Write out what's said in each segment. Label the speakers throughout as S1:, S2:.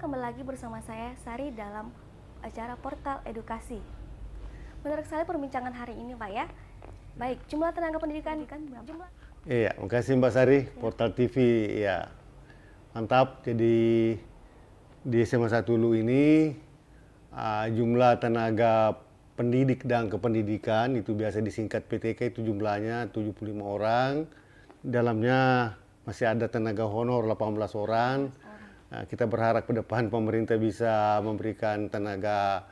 S1: kembali lagi bersama saya Sari dalam acara Portal Edukasi. Menarik sekali perbincangan hari ini, Pak ya. Baik, jumlah tenaga pendidikan berapa?
S2: Iya, makasih Mbak Sari, Portal TV. Ya, mantap. Jadi di SMA 1 Hulu ini jumlah tenaga pendidik dan kependidikan itu biasa disingkat PTK itu jumlahnya 75 orang. Dalamnya masih ada tenaga honor 18 orang. Kita berharap ke depan pemerintah bisa memberikan tenaga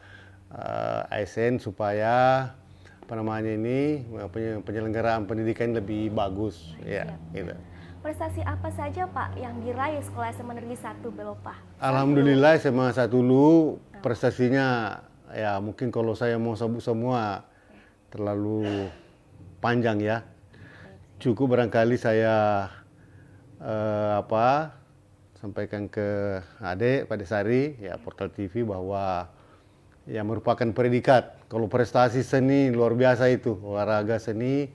S2: ASN supaya penyelenggaraan pendidikan lebih bagus. Ya, gitu.
S1: Prestasi apa saja Pak yang diraih Sekolah SMA Negeri 1 Belopah?
S2: Alhamdulillah SMA 1 Hulu prestasinya ya mungkin kalau saya mau sebut semua terlalu panjang ya. Cukup barangkali saya sampaikan ke adik Pak Desari ya Portal TV bahwa ya merupakan predikat. Kalau prestasi seni luar biasa itu, olahraga seni.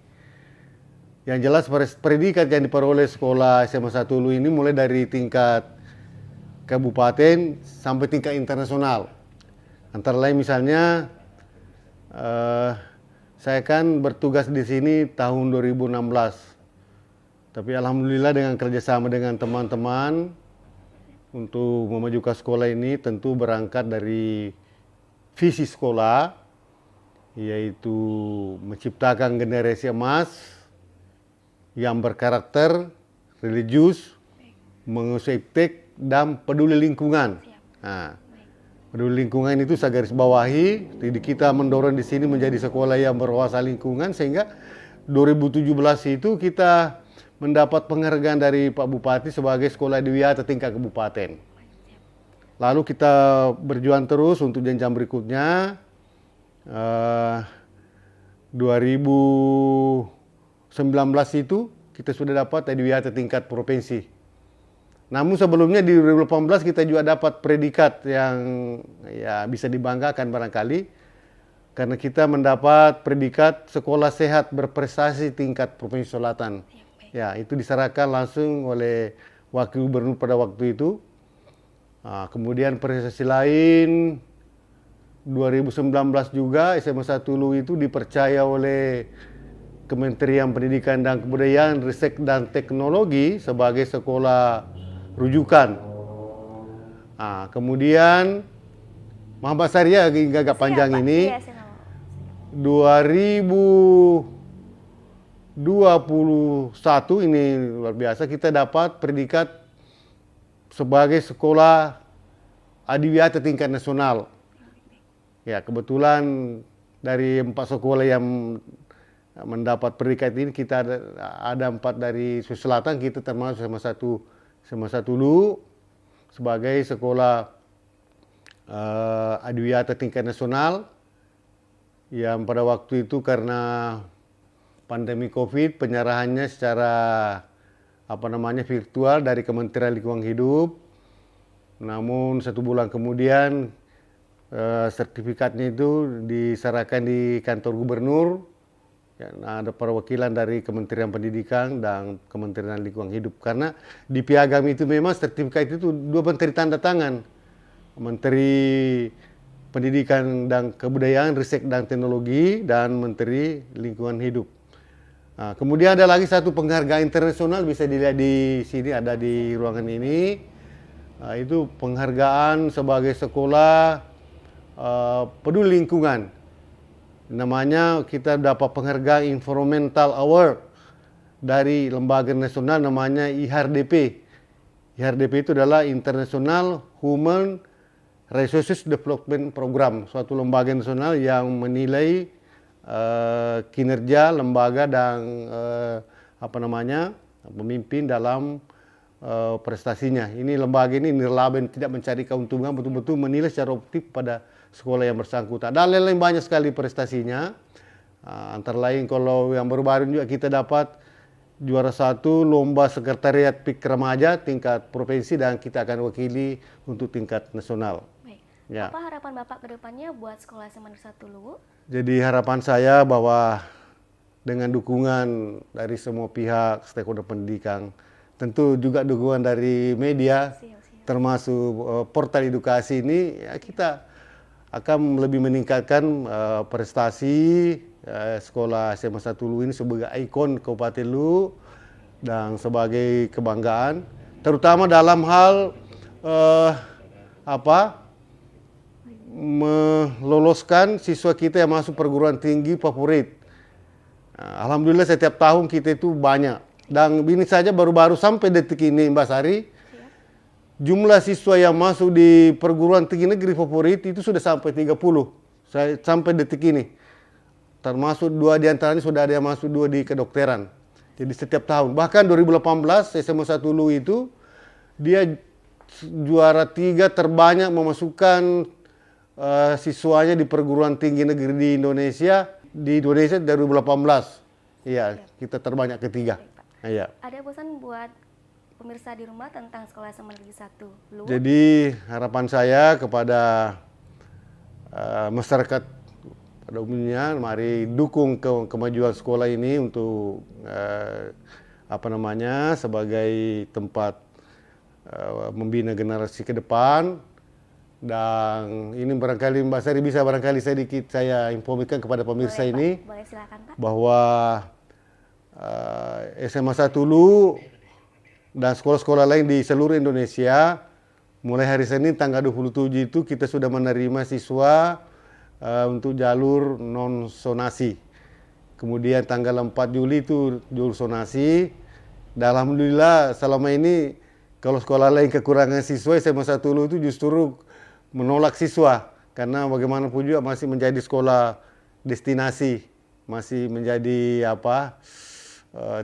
S2: Yang jelas predikat yang diperoleh sekolah SMA 1 Hulu ini mulai dari tingkat kabupaten sampai tingkat internasional. Antara lain misalnya saya kan bertugas di sini tahun 2016. Tapi alhamdulillah dengan kerjasama dengan teman-teman untuk memajukan sekolah ini tentu berangkat dari visi sekolah, yaitu menciptakan generasi emas yang berkarakter, religius, mengusiptek, dan peduli lingkungan. Nah, peduli lingkungan itu saya garis bawahi, jadi kita mendorong di sini menjadi sekolah yang berwawasan lingkungan sehingga 2017 itu kita mendapat penghargaan dari Pak Bupati sebagai sekolah adiwiyata tingkat kabupaten. Lalu kita berjuang terus untuk jenjang berikutnya. 2019 itu kita sudah dapat adiwiyata tingkat provinsi. Namun sebelumnya di 2018 kita juga dapat predikat yang ya bisa dibanggakan barangkali karena kita mendapat predikat sekolah sehat berprestasi tingkat Provinsi Selatan. Ya, itu diserahkan langsung oleh Wakil Gubernur pada waktu itu. Kemudian prestasi lain 2019 juga SMA 1 Hulu itu dipercaya oleh Kementerian Pendidikan dan Kebudayaan, Riset dan Teknologi sebagai sekolah rujukan. Kemudian Muhammad Syariah agak panjang ini 2021 ini luar biasa kita dapat predikat sebagai sekolah adiwiyata tingkat nasional. Ya, kebetulan dari 4 sekolah yang mendapat predikat ini kita ada 4 dari Sulawesi Selatan, kita termasuk SMA 1 Hulu sebagai sekolah adiwiyata tingkat nasional yang pada waktu itu karena pandemi Covid penyerahannya secara virtual dari Kementerian Lingkungan Hidup. Namun 1 bulan kemudian sertifikatnya itu diserahkan di kantor gubernur. Ya, ada perwakilan dari Kementerian Pendidikan dan Kementerian Lingkungan Hidup. Karena di piagam itu memang sertifikat itu 2 menteri tanda tangan. Menteri Pendidikan dan Kebudayaan, Riset dan Teknologi, dan Menteri Lingkungan Hidup. Kemudian ada lagi satu penghargaan internasional bisa dilihat di sini ada di ruangan ini. Itu penghargaan sebagai sekolah peduli lingkungan. Namanya kita dapat penghargaan Environmental Award dari lembaga nasional namanya IHRDP. IHRDP itu adalah International Human Resources Development Program, suatu lembaga nasional yang menilai kinerja lembaga dan pemimpin dalam prestasinya. Ini lembaga ini nirlaba tidak mencari keuntungan, betul-betul menilai secara objektif pada sekolah yang bersangkutan. Dan lain-lain banyak sekali prestasinya. Antara lain kalau yang baru-baru juga kita dapat juara 1 lomba sekretariat PIK remaja tingkat provinsi dan kita akan wakili untuk tingkat nasional.
S1: Baik.
S2: Ya.
S1: Apa harapan Bapak ke depannya buat Sekolah SMA Negeri 1 Hulu?
S2: Jadi harapan saya bahwa dengan dukungan dari semua pihak stakeholder pendidikan, tentu juga dukungan dari media, termasuk portal edukasi ini, ya kita akan lebih meningkatkan prestasi sekolah SMA 1 Luwu ini sebagai ikon Kabupaten Luwu dan sebagai kebanggaan, terutama dalam hal meloloskan siswa kita yang masuk perguruan tinggi favorit. Alhamdulillah setiap tahun kita itu banyak. Dan ini saja baru-baru sampai detik ini Mbak Sari, jumlah siswa yang masuk di perguruan tinggi negeri favorit itu sudah sampai 30 sampai detik ini. Termasuk 2 diantaranya sudah ada yang masuk 2 di kedokteran. Jadi setiap tahun. Bahkan 2018 SMA 1 Luwu itu dia juara 3 terbanyak memasukkan siswanya di perguruan tinggi negeri di Indonesia dari 2018. Iya, kita terbanyak ketiga. Iya.
S1: Ada pesan buat pemirsa di rumah tentang sekolah SMA Negeri 1 Luwu?
S2: Jadi harapan saya kepada masyarakat pada umumnya, mari dukung kemajuan sekolah ini untuk sebagai tempat membina generasi ke depan. Dan ini barangkali Mbak Sari bisa sedikit saya infokan kepada pemirsa
S1: boleh,
S2: ini,
S1: Pak. Boleh, silakan, Pak.
S2: Bahwa SMA 1 Luwu dan sekolah-sekolah lain di seluruh Indonesia mulai hari Senin tanggal 27 itu kita sudah menerima siswa untuk jalur non sonasi. Kemudian tanggal 4 Juli itu jalur sonasi. Dan alhamdulillah selama ini kalau sekolah lain kekurangan siswa, SMA 1 Luwu itu justru menolak siswa karena bagaimanapun juga masih menjadi sekolah destinasi, masih menjadi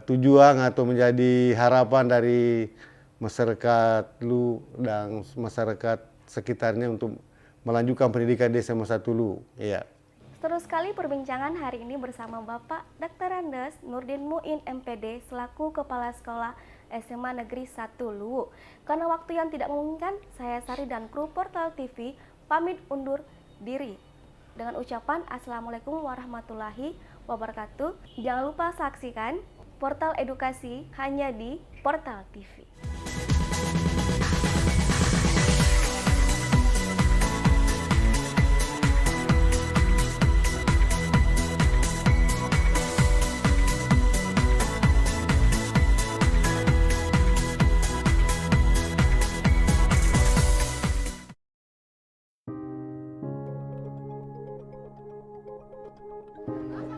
S2: tujuan atau menjadi harapan dari masyarakat Luwu dan masyarakat sekitarnya untuk melanjutkan pendidikan di SMA 1 Luwu. Iya.
S1: Seru sekali perbincangan hari ini bersama Bapak Dr. Andes Nurdin Muin MPD selaku Kepala Sekolah SMA Negeri 1 Luwu. Karena waktu yang tidak memungkinkan, saya Sari dan kru Portal TV pamit undur diri dengan ucapan Assalamualaikum warahmatullahi wabarakatuh. Jangan lupa saksikan Portal Edukasi hanya di Portal TV.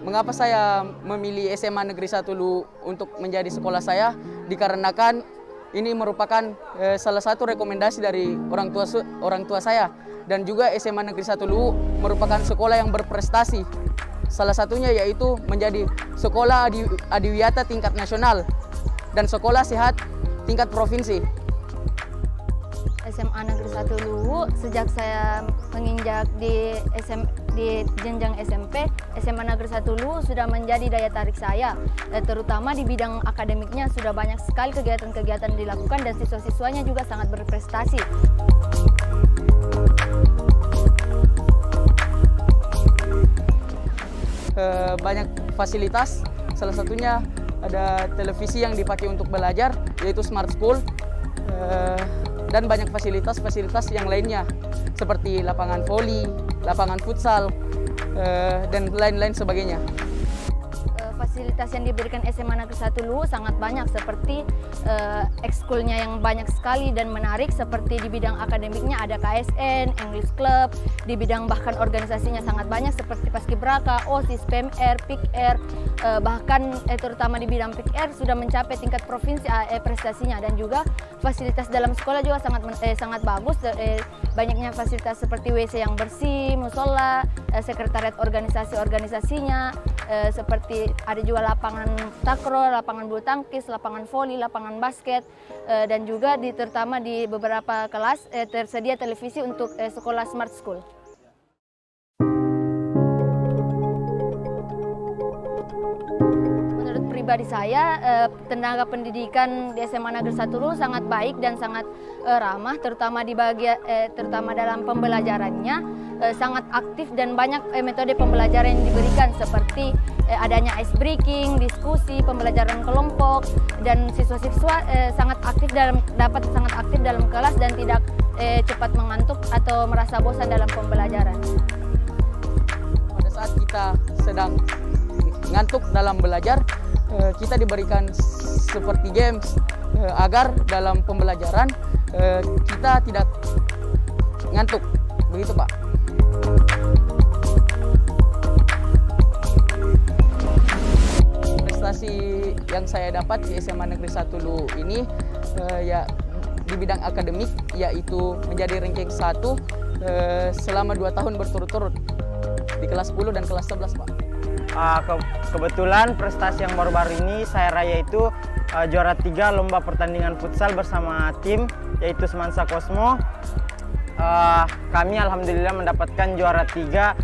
S3: Mengapa saya memilih SMA Negeri 1 Luwu untuk menjadi sekolah saya? Dikarenakan ini merupakan salah satu rekomendasi dari orang tua saya, dan juga SMA Negeri 1 Luwu merupakan sekolah yang berprestasi. Salah satunya yaitu menjadi sekolah adiwiyata tingkat nasional dan sekolah sehat tingkat provinsi.
S4: SMA Negeri 1 Luwu sejak saya menginjak di jenjang SMP, SMA Negeri 1 Luwu sudah menjadi daya tarik saya, terutama di bidang akademiknya sudah banyak sekali kegiatan-kegiatan dilakukan dan siswa-siswanya juga sangat berprestasi.
S3: Banyak fasilitas, salah satunya ada televisi yang dipakai untuk belajar yaitu Smart School, dan banyak fasilitas-fasilitas yang lainnya seperti lapangan voli, lapangan futsal, dan lain-lain sebagainya.
S4: Fasilitas yang diberikan SMA Negeri 1 Luwu sangat banyak, seperti ekskulnya yang banyak sekali dan menarik, seperti di bidang akademiknya ada KSN, English Club, di bidang bahkan organisasinya sangat banyak seperti Paskibraka, OSIS, PMR, PIKR, bahkan terutama di bidang PIKR sudah mencapai tingkat provinsi prestasinya, dan juga fasilitas dalam sekolah juga sangat bagus, banyaknya fasilitas seperti WC yang bersih, musola, sekretariat organisasi-organisasinya, seperti ada juga lapangan takraw, lapangan bulu tangkis, lapangan voli, lapangan basket, dan juga terutama di beberapa kelas tersedia televisi untuk sekolah Smart School. Menurut pribadi saya, tenaga pendidikan di SMA Negeri 1 Luwu sangat baik dan sangat ramah, terutama terutama dalam pembelajarannya, sangat aktif dan banyak metode pembelajaran yang diberikan seperti adanya ice breaking, diskusi, pembelajaran kelompok, dan siswa-siswa dapat sangat aktif dalam kelas dan tidak cepat mengantuk atau merasa bosan dalam pembelajaran.
S3: Pada saat kita sedang ngantuk dalam belajar, kita diberikan seperti games agar dalam pembelajaran kita tidak ngantuk, begitu Pak. Prestasi yang saya dapat di SMA Negeri 1 Luwu ini ya di bidang akademik, yaitu menjadi ranking 1 selama 2 tahun berturut-turut di kelas 10 dan kelas 11 Pak.
S5: Kebetulan prestasi yang baru-baru ini saya raih itu juara 3 lomba pertandingan futsal bersama tim, yaitu Semansa Cosmo. Kami alhamdulillah mendapatkan juara 3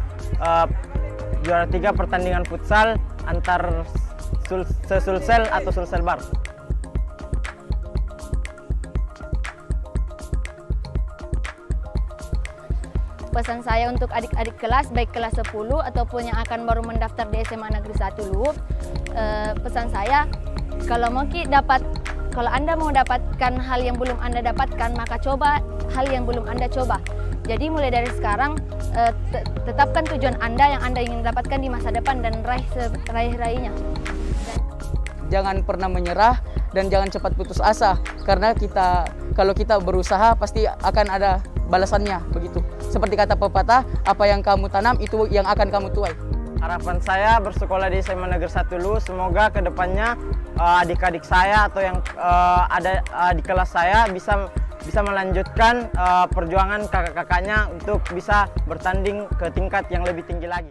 S5: pertandingan futsal antar sesulsel atau sulsel bar.
S4: Pesan saya untuk adik-adik kelas, baik kelas 10 ataupun yang akan baru mendaftar di SMA Negeri 1 Luwu, pesan saya, kalau Anda mau dapatkan hal yang belum Anda dapatkan, maka coba hal yang belum Anda coba. Jadi mulai dari sekarang, tetapkan tujuan Anda yang Anda ingin dapatkan di masa depan dan raih-raihnya.
S3: Jangan pernah menyerah dan jangan cepat putus asa, karena kalau kita berusaha pasti akan ada balasannya, begitu. Seperti kata pepatah, apa yang kamu tanam itu yang akan kamu tuai.
S5: Harapan saya bersekolah di SMA Negeri 1 Luwu, semoga kedepannya adik-adik saya atau yang ada di kelas saya bisa melanjutkan perjuangan kakak-kakaknya untuk bisa bertanding ke tingkat yang lebih tinggi lagi.